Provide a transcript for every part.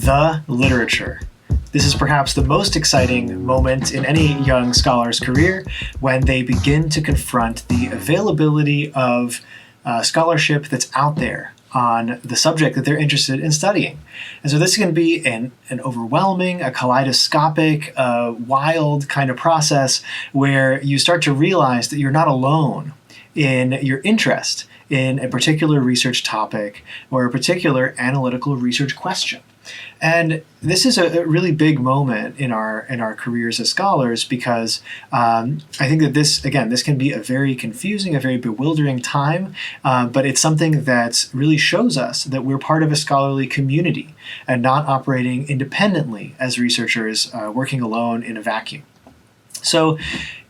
the literature. This is perhaps the most exciting moment in any young scholar's career when they begin to confront the availability of scholarship that's out there on the subject that they're interested in studying. And so this can be an overwhelming, a kaleidoscopic, wild kind of process where you start to realize that you're not alone in your interest in a particular research topic or a particular analytical research question. And this is a really big moment in our careers as scholars because I think that this can be a very confusing, a very bewildering time, but it's something that really shows us that we're part of a scholarly community and not operating independently as researchers working alone in a vacuum. So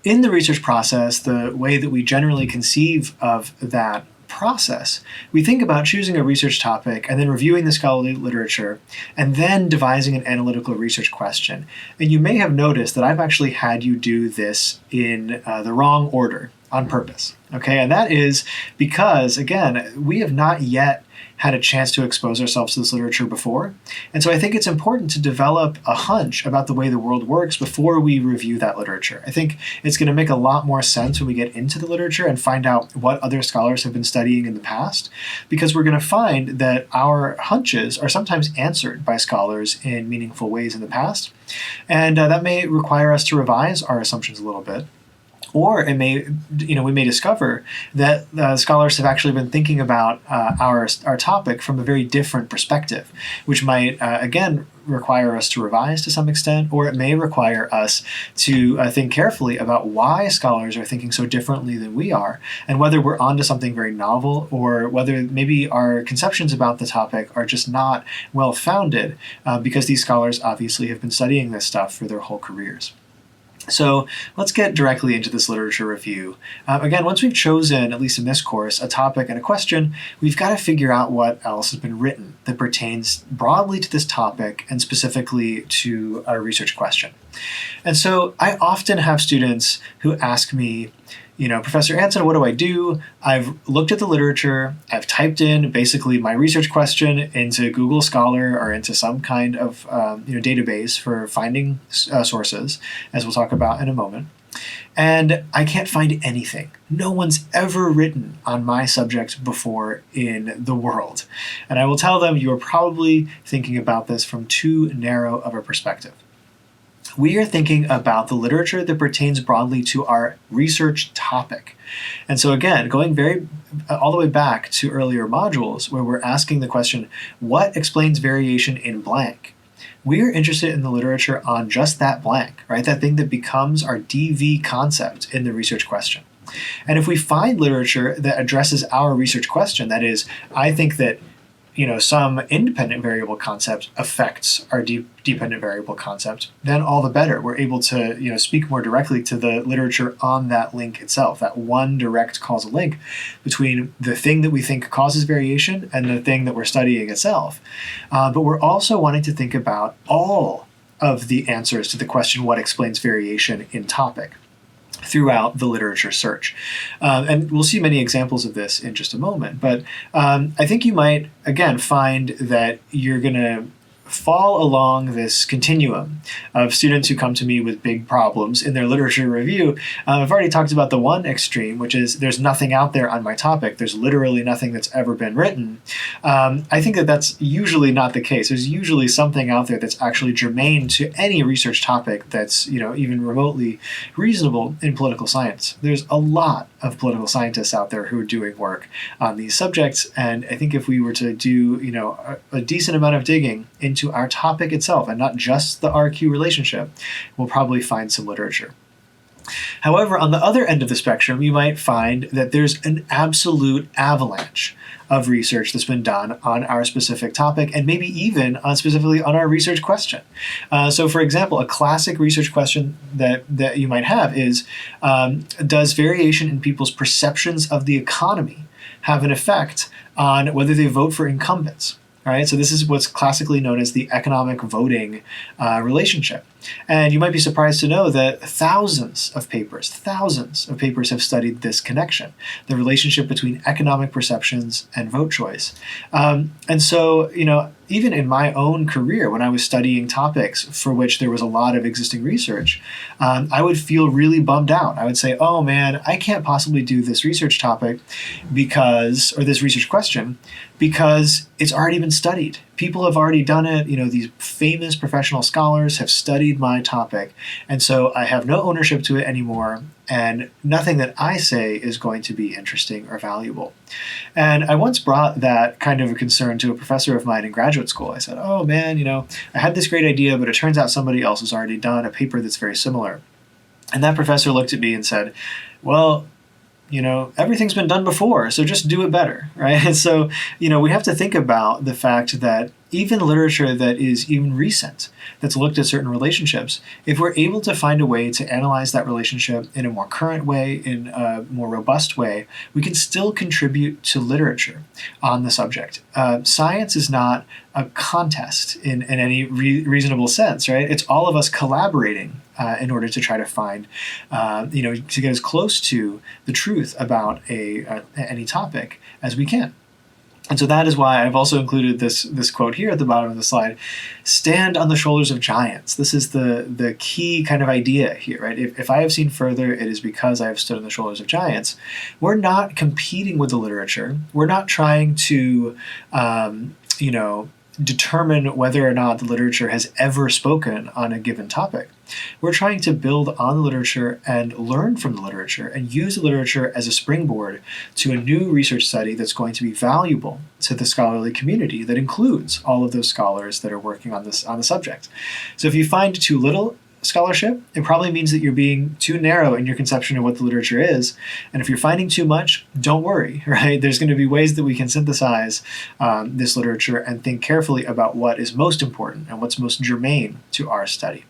in the research process, the way that we generally conceive of that process, we think about choosing a research topic and then reviewing the scholarly literature and then devising an analytical research question. And you may have noticed that I've actually had you do this in the wrong order on purpose. Okay, and that is because, again, we have not yet had a chance to expose ourselves to this literature before. And so I think it's important to develop a hunch about the way the world works before we review that literature. I think it's going to make a lot more sense when we get into the literature and find out what other scholars have been studying in the past, because we're going to find that our hunches are sometimes answered by scholars in meaningful ways in the past. And that may require us to revise our assumptions a little bit. Or it may, we may discover that scholars have actually been thinking about our topic from a very different perspective, which might, again, require us to revise to some extent, or it may require us to think carefully about why scholars are thinking so differently than we are, and whether we're onto something very novel, or whether maybe our conceptions about the topic are just not well-founded, because these scholars obviously have been studying this stuff for their whole careers. So let's get directly into this literature review. Again, once we've chosen, at least in this course, a topic and a question, we've got to figure out what else has been written that pertains broadly to this topic and specifically to a research question. And so I often have students who ask me, Professor Anson, what do I do? I've looked at the literature, I've typed in basically my research question into Google Scholar or into some kind of database for finding sources, as we'll talk about in a moment, and I can't find anything. No one's ever written on my subject before in the world. And I will tell them, you are probably thinking about this from too narrow of a perspective. We are thinking about the literature that pertains broadly to our research topic. And so again, going all the way back to earlier modules where we're asking the question, what explains variation in blank? We are interested in the literature on just that blank, right? That thing that becomes our DV concept in the research question. And if we find literature that addresses our research question, that is, I think that some independent variable concept affects our dependent variable concept, then all the better. We're able to speak more directly to the literature on that link itself, that one direct causal link between the thing that we think causes variation and the thing that we're studying itself. But we're also wanting to think about all of the answers to the question, what explains variation in topic, throughout the literature search. And we'll see many examples of this in just a moment. But I think you might, again, find that you're going to fall along this continuum of students who come to me with big problems in their literature review. I've already talked about the one extreme, which is there's nothing out there on my topic. There's literally nothing that's ever been written. I think that that's usually not the case. There's usually something out there that's actually germane to any research topic that's even remotely reasonable in political science. There's a lot of political scientists out there who are doing work on these subjects, and I think if we were to do a decent amount of digging into our topic itself and not just the RQ relationship, we'll probably find some literature. However, on the other end of the spectrum, you might find that there's an absolute avalanche of research that's been done on our specific topic and maybe even specifically on our research question. So for example, a classic research question that you might have is, does variation in people's perceptions of the economy have an effect on whether they vote for incumbents? All right, so this is what's classically known as the economic voting relationship. And you might be surprised to know that thousands of papers have studied this connection, the relationship between economic perceptions and vote choice. And so, even in my own career, when I was studying topics for which there was a lot of existing research, I would feel really bummed out. I would say, oh man, I can't possibly do this research topic or this research question, because it's already been studied. People have already done it. These famous professional scholars have studied my topic. And so I have no ownership to it anymore. And nothing that I say is going to be interesting or valuable. And I once brought that kind of a concern to a professor of mine in graduate school. I said, oh man, I had this great idea, but it turns out somebody else has already done a paper that's very similar. And that professor looked at me and said, well, everything's been done before, so just do it better, right? And so, we have to think about the fact that even literature that is even recent, that's looked at certain relationships, if we're able to find a way to analyze that relationship in a more current way, in a more robust way, we can still contribute to literature on the subject. Science is not a contest in any reasonable sense, right? It's all of us collaborating in order to try to find, to get as close to the truth about any topic as we can. And so that is why I've also included this quote here at the bottom of the slide: stand on the shoulders of giants. This is the key kind of idea here, right? If I have seen further, it is because I have stood on the shoulders of giants. We're not competing with the literature. We're not trying to, determine whether or not the literature has ever spoken on a given topic. We're trying to build on the literature and learn from the literature and use the literature as a springboard to a new research study that's going to be valuable to the scholarly community that includes all of those scholars that are working on the subject. So if you find too little scholarship, it probably means that you're being too narrow in your conception of what the literature is. And if you're finding too much, don't worry, right? There's going to be ways that we can synthesize this literature and think carefully about what is most important and what's most germane to our study.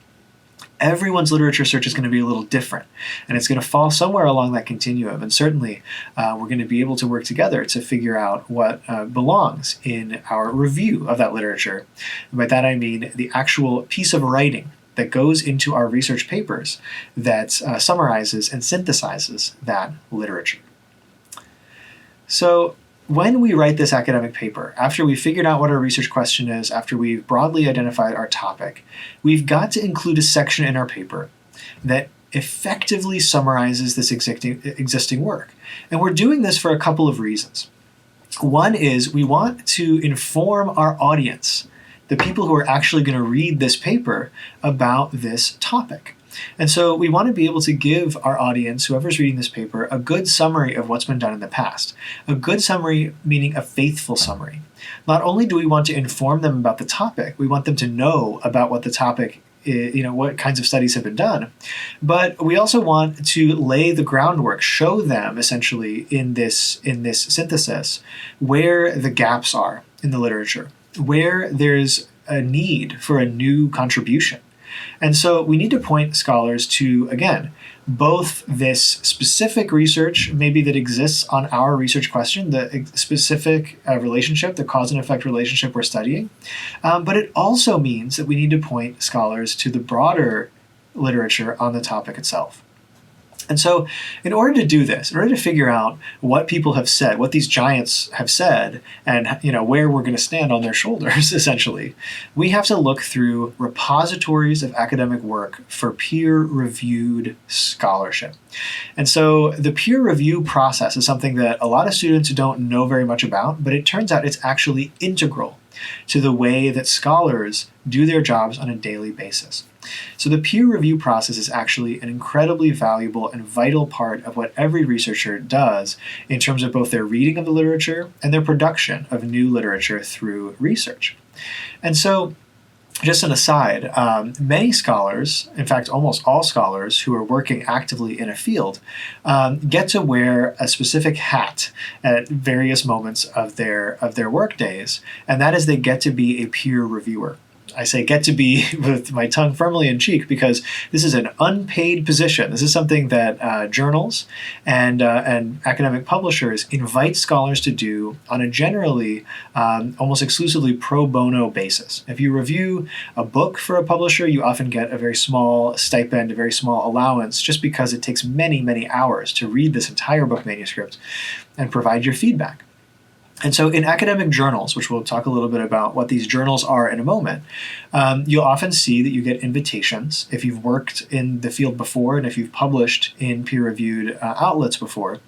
Everyone's literature search is going to be a little different, and it's going to fall somewhere along that continuum. And certainly, we're going to be able to work together to figure out what belongs in our review of that literature. And by that I mean the actual piece of writing that goes into our research papers that summarizes and synthesizes that literature. So when we write this academic paper, after we've figured out what our research question is, after we've broadly identified our topic, we've got to include a section in our paper that effectively summarizes this existing work. And we're doing this for a couple of reasons. One is we want to inform our audience, the people who are actually going to read this paper, about this topic. And so we want to be able to give our audience, whoever's reading this paper, a good summary of what's been done in the past. A good summary meaning a faithful summary. Not only do we want to inform them about the topic, we want them to know about what the topic what kinds of studies have been done. But we also want to lay the groundwork, show them essentially in this synthesis where the gaps are in the literature, where there's a need for a new contribution. And so we need to point scholars to, again, both this specific research maybe that exists on our research question, the specific relationship, the cause and effect relationship we're studying, but it also means that we need to point scholars to the broader literature on the topic itself. And so in order to do this, in order to figure out what people have said, what these giants have said, and where we're going to stand on their shoulders, essentially, we have to look through repositories of academic work for peer-reviewed scholarship. And so the peer review process is something that a lot of students don't know very much about, but it turns out it's actually integral to the way that scholars do their jobs on a daily basis. So the peer review process is actually an incredibly valuable and vital part of what every researcher does in terms of both their reading of the literature and their production of new literature through research. And so, just an aside, many scholars, in fact almost all scholars who are working actively in a field, get to wear a specific hat at various moments of their work days, and that is they get to be a peer reviewer. I say get to be with my tongue firmly in cheek because this is an unpaid position. This is something that journals and academic publishers invite scholars to do on a generally almost exclusively pro bono basis. If you review a book for a publisher, you often get a very small stipend, a very small allowance, just because it takes many, many hours to read this entire book manuscript and provide your feedback. And so in academic journals, which we'll talk a little bit about what these journals are in a moment, you'll often see that you get invitations. If you've worked in the field before and if you've published in peer-reviewed outlets before,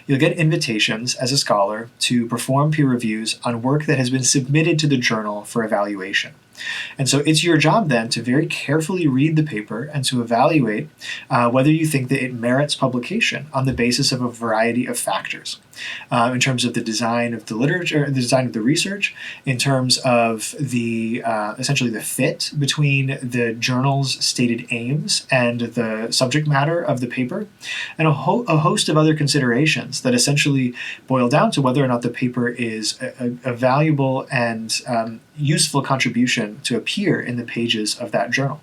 you'll get invitations as a scholar to perform peer reviews on work that has been submitted to the journal for evaluation. And so it's your job then to very carefully read the paper and to evaluate whether you think that it merits publication on the basis of a variety of factors. In terms of the design of the literature, the design of the research, in terms of the essentially the fit between the journal's stated aims and the subject matter of the paper, and a host of other considerations that essentially boil down to whether or not the paper is a valuable and useful contribution to appear in the pages of that journal.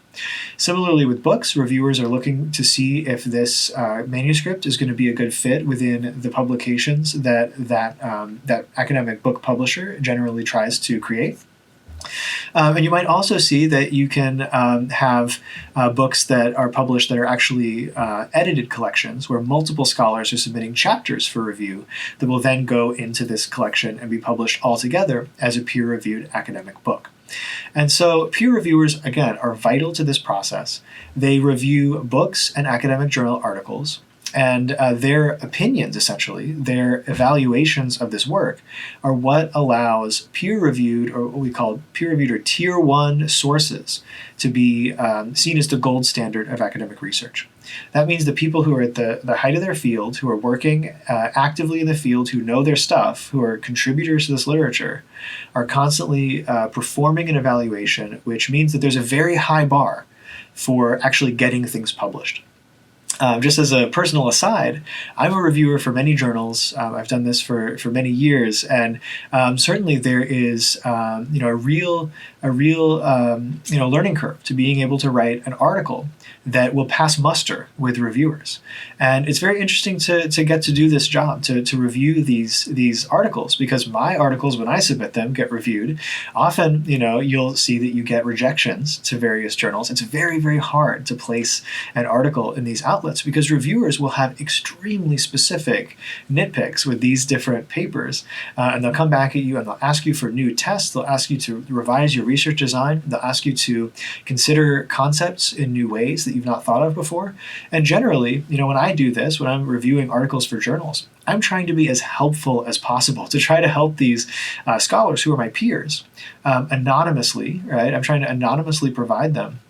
Similarly with books, reviewers are looking to see if this manuscript is going to be a good fit within the publications that academic book publisher generally tries to create. And you might also see that you can have books that are published that are actually edited collections where multiple scholars are submitting chapters for review that will then go into this collection and be published all together as a peer-reviewed academic book. And so peer reviewers, again, are vital to this process. They review books and academic journal articles, and their opinions, essentially, their evaluations of this work, are what allows peer-reviewed, or what we call peer-reviewed or Tier 1 sources, to be seen as the gold standard of academic research. That means the people who are at the height of their field, who are working actively in the field, who know their stuff, who are contributors to this literature, are constantly performing an evaluation, which means that there's a very high bar for actually getting things published. Just as a personal aside, I'm a reviewer for many journals. I've done this for many years, and certainly there is a real learning curve to being able to write an article that will pass muster with reviewers. And it's very interesting to get to do this job, to review these articles, because my articles, when I submit them, get reviewed. Often, you'll see that you get rejections to various journals. It's very, very hard to place an article in these outlets because reviewers will have extremely specific nitpicks with these different papers. And they'll come back at you and they'll ask you for new tests. They'll ask you to revise your research design. They'll ask you to consider concepts in new ways that you've not thought of before. And generally, when I do this, when I'm reviewing articles for journals, I'm trying to be as helpful as possible to try to help these scholars who are my peers anonymously, right? I'm trying to anonymously provide them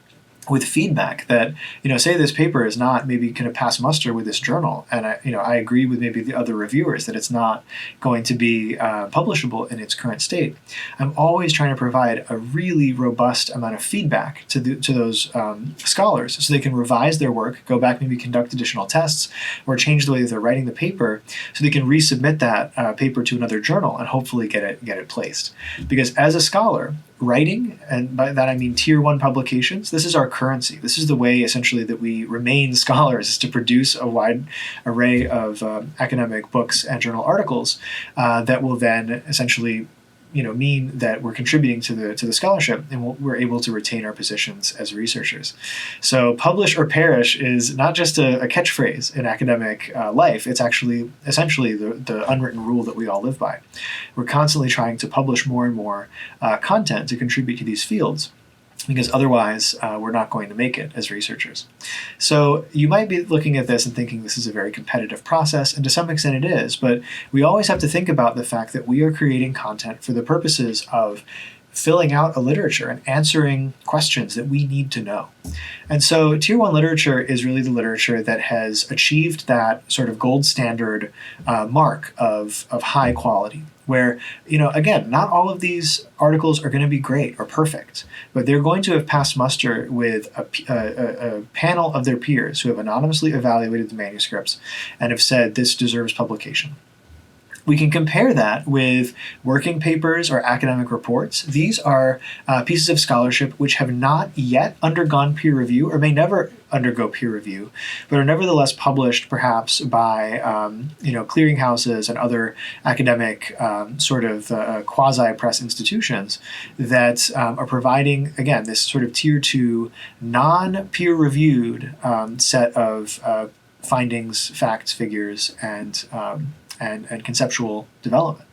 with feedback that, say this paper is not maybe going to pass muster with this journal, and I agree with maybe the other reviewers that it's not going to be publishable in its current state. I'm always trying to provide a really robust amount of feedback to those scholars so they can revise their work, go back, maybe conduct additional tests, or change the way that they're writing the paper so they can resubmit that paper to another journal and hopefully get it placed. Because as a scholar, writing, and by that I mean Tier 1 publications, this is our currency. This is the way essentially that we remain scholars, is to produce a wide array of academic books and journal articles that will then essentially mean that we're contributing to the scholarship, and we're able to retain our positions as researchers. So publish or perish is not just a catchphrase in academic life. It's actually essentially the unwritten rule that we all live by. We're constantly trying to publish more and more content to contribute to these fields, because otherwise we're not going to make it as researchers. So you might be looking at this and thinking this is a very competitive process, and to some extent it is, but we always have to think about the fact that we are creating content for the purposes of filling out a literature and answering questions that we need to know. And so Tier 1 literature is really the literature that has achieved that sort of gold standard mark of high quality, where, again, not all of these articles are going to be great or perfect, but they're going to have passed muster with a panel of their peers who have anonymously evaluated the manuscripts and have said this deserves publication. We can compare that with working papers or academic reports. These are pieces of scholarship which have not yet undergone peer review, or may never undergo peer review, but are nevertheless published perhaps by clearinghouses and other academic quasi-press institutions that are providing, again, this sort of Tier 2 non-peer-reviewed set of findings, facts, figures, and conceptual development.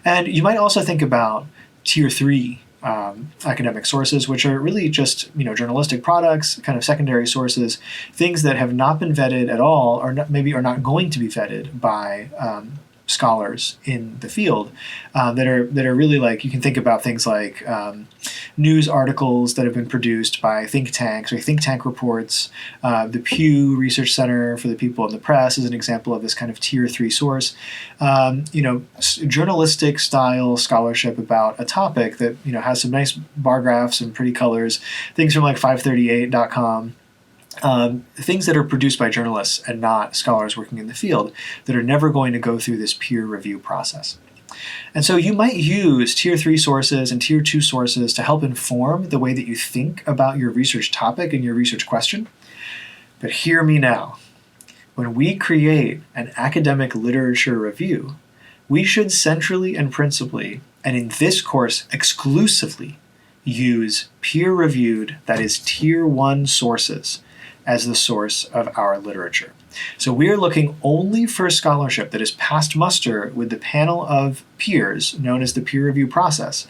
And you might also think about tier 3 academic sources, which are really just journalistic products, kind of secondary sources, things that have not been vetted at all, or maybe are not going to be vetted by scholars in the field, that are really, like, you can think about things like news articles that have been produced by think tanks or think tank reports. The Pew Research Center for the People in the Press is an example of this kind of tier 3 source. Journalistic style scholarship about a topic that has some nice bar graphs and pretty colors. Things from like 538.com. Things that are produced by journalists and not scholars working in the field, that are never going to go through this peer review process. And so you might use tier 3 sources and tier 2 sources to help inform the way that you think about your research topic and your research question. But hear me now. When we create an academic literature review, we should centrally and principally, and in this course exclusively, use peer-reviewed, that is tier 1 sources, as the source of our literature. So we're looking only for scholarship that has passed muster with the panel of peers, known as the peer review process,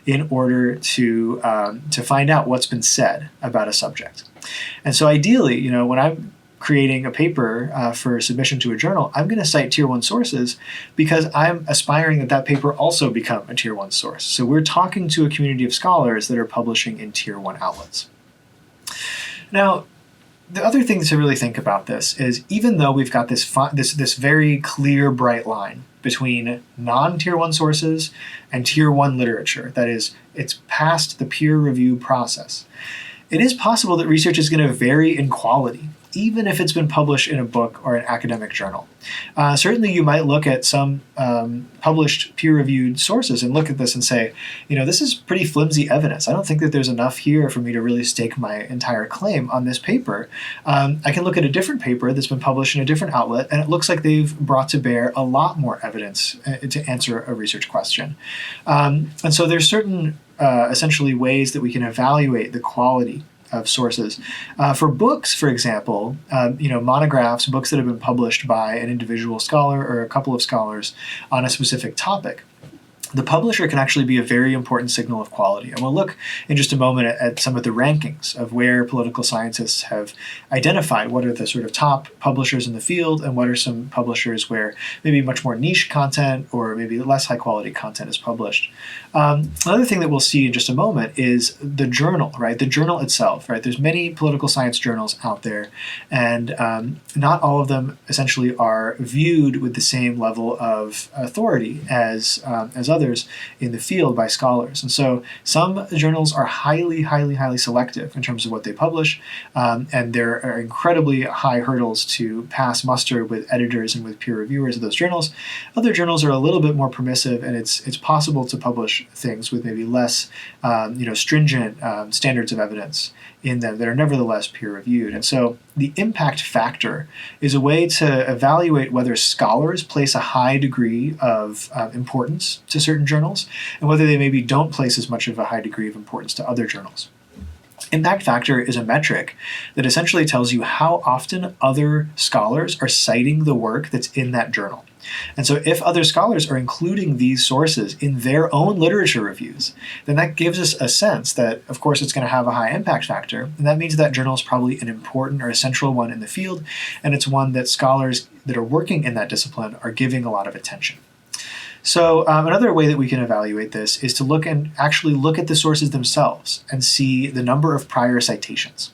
in order to find out what's been said about a subject. And so ideally, when I'm creating a paper for submission to a journal, I'm going to cite tier 1 sources because I'm aspiring that paper also become a tier 1 source. So we're talking to a community of scholars that are publishing in tier 1 outlets. Now, the other thing to really think about this is, even though we've got this very clear, bright line between non-tier 1 sources and tier 1 literature, that is, it's past the peer review process, it is possible that research is going to vary in quality, even if it's been published in a book or an academic journal. Certainly you might look at some published peer-reviewed sources and look at this and say, this is pretty flimsy evidence. I don't think that there's enough here for me to really stake my entire claim on this paper. I can look at a different paper that's been published in a different outlet, and it looks like they've brought to bear a lot more evidence to answer a research question. And so there's certain essentially ways that we can evaluate the quality of sources. For books, for example, monographs, books that have been published by an individual scholar or a couple of scholars on a specific topic, the publisher can actually be a very important signal of quality. And we'll look in just a moment at some of the rankings of where political scientists have identified what are the sort of top publishers in the field and what are some publishers where maybe much more niche content or maybe less high quality content is published. Another thing that we'll see in just a moment is the journal, right? The journal itself, right? There's many political science journals out there, and not all of them essentially are viewed with the same level of authority as others in the field by scholars. And so some journals are highly, highly, highly selective in terms of what they publish, and there are incredibly high hurdles to pass muster with editors and with peer reviewers of those journals. Other journals are a little bit more permissive, and it's possible to publish things with maybe less stringent standards of evidence in them that are nevertheless peer-reviewed. And so the impact factor is a way to evaluate whether scholars place a high degree of importance to certain journals and whether they maybe don't place as much of a high degree of importance to other journals. Impact factor is a metric that essentially tells you how often other scholars are citing the work that's in that journal. And so if other scholars are including these sources in their own literature reviews, then that gives us a sense that, of course, it's going to have a high impact factor, and that means that journal is probably an important or a central one in the field, and it's one that scholars that are working in that discipline are giving a lot of attention. So another way that we can evaluate this is to actually look at the sources themselves and see the number of prior citations.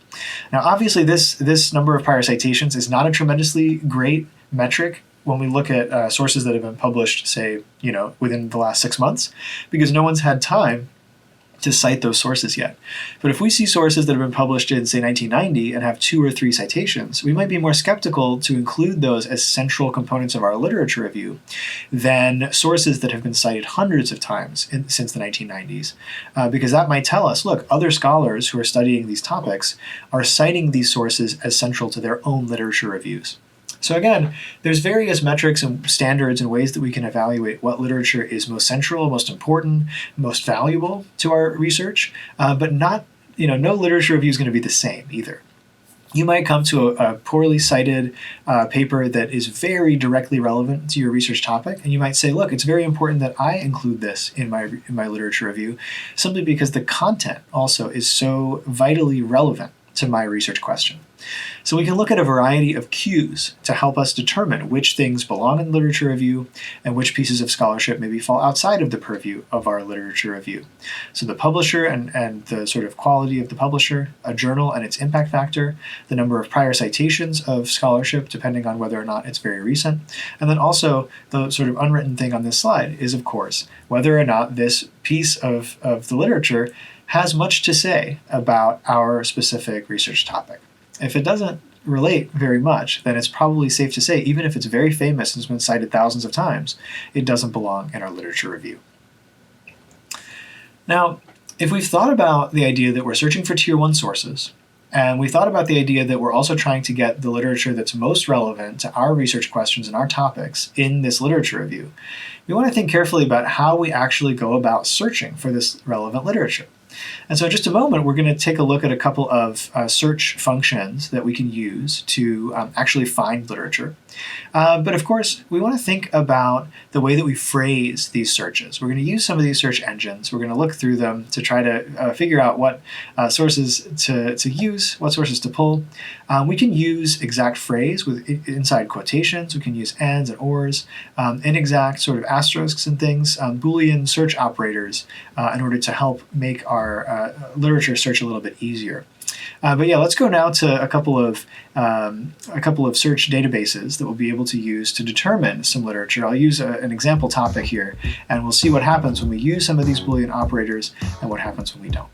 Now, obviously, this number of prior citations is not a tremendously great metric when we look at sources that have been published, say, within the last 6 months, because no one's had time to cite those sources yet. But if we see sources that have been published in, say, 1990 and have 2 or 3 citations, we might be more skeptical to include those as central components of our literature review than sources that have been cited hundreds of times since the 1990s, because that might tell us, look, other scholars who are studying these topics are citing these sources as central to their own literature reviews. So again, there's various metrics and standards and ways that we can evaluate what literature is most central, most important, most valuable to our research, but no literature review is going to be the same either. You might come to a poorly cited paper that is very directly relevant to your research topic, and you might say, look, it's very important that I include this in my literature review, simply because the content also is so vitally relevant to my research question. So we can look at a variety of cues to help us determine which things belong in literature review and which pieces of scholarship maybe fall outside of the purview of our literature review. So the publisher and the sort of quality of the publisher, a journal and its impact factor, the number of prior citations of scholarship depending on whether or not it's very recent, and then also the sort of unwritten thing on this slide is, of course, whether or not this piece of the literature has much to say about our specific research topic. If it doesn't relate very much, then it's probably safe to say, even if it's very famous and has been cited thousands of times, it doesn't belong in our literature review. Now, if we've thought about the idea that we're searching for tier 1 sources, and we thought about the idea that we're also trying to get the literature that's most relevant to our research questions and our topics in this literature review, we want to think carefully about how we actually go about searching for this relevant literature. And so in just a moment, we're going to take a look at a couple of search functions that we can use to actually find literature. But of course, we want to think about the way that we phrase these searches. We're going to use some of these search engines. We're going to look through them to try to figure out what sources to use, what sources to pull. We can use exact phrase with inside quotations. We can use ands and ors, inexact sort of asterisks and things, Boolean search operators in order to help make our literature search a little bit easier. But yeah, let's go now to a couple of search databases that we'll be able to use to determine some literature. I'll use an example topic here, and we'll see what happens when we use some of these Boolean operators and what happens when we don't.